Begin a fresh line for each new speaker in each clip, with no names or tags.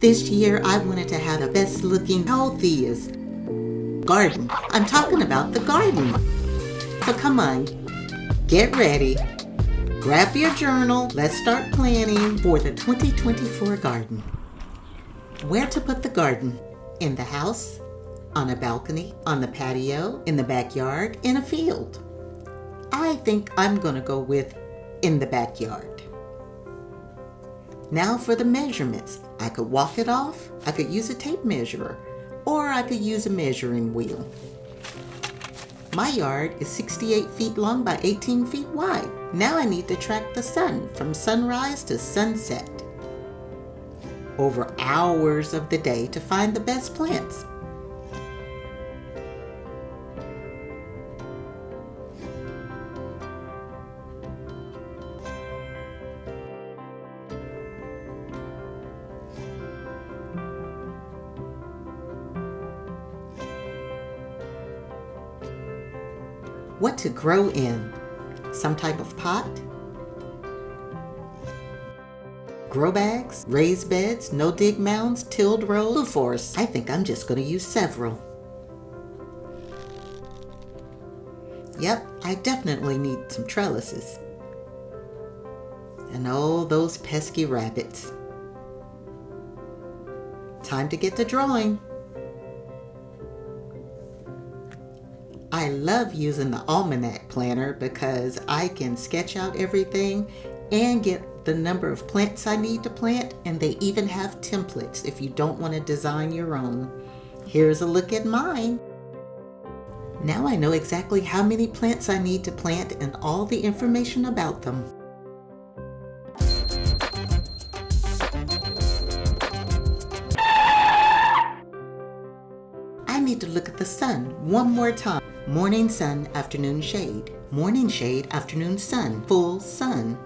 This year I wanted to have the best looking, healthiest garden. I'm talking about the garden. So come on, get ready. Grab your journal. Let's start planning for the 2024 garden. Where to put the garden? In the house, on a balcony, on the patio, in the backyard, in a field. I think I'm gonna go with in the backyard. Now for the measurements. I could walk it off, I could use a tape measure, or I could use a measuring wheel. My yard is 68 feet long by 18 feet wide. Now I need to track the sun from sunrise to sunset over hours of the day to find the best plants. What to grow in? Some type of pot? Grow bags, raised beds, no-dig mounds, tilled rows, blue forest. I think I'm just going to use several. Yep, I definitely need some trellises. And oh, those pesky rabbits. Time to get to drawing. I love using the almanac planner because I can sketch out everything and get the number of plants I need to plant, and they even have templates if you don't want to design your own. Here's a look at mine. Now I know exactly how many plants I need to plant and all the information about them. I need to look at the sun one more time. Morning sun, afternoon shade. Morning shade, afternoon sun. Full sun.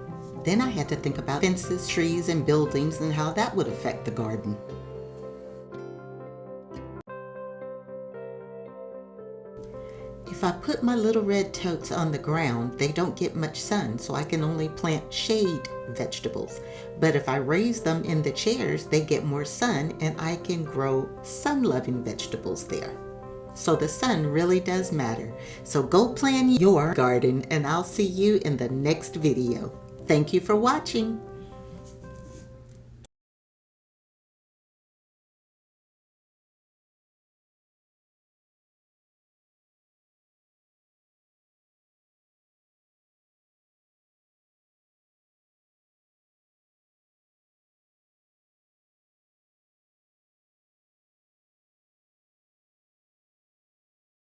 Then I had to think about fences, trees, and buildings and how that would affect the garden. If I put my little red totes on the ground, they don't get much sun, so I can only plant shade vegetables. But if I raise them in the chairs, they get more sun and I can grow sun-loving vegetables there. So the sun really does matter. So go plan your garden and I'll see you in the next video. Thank you for watching.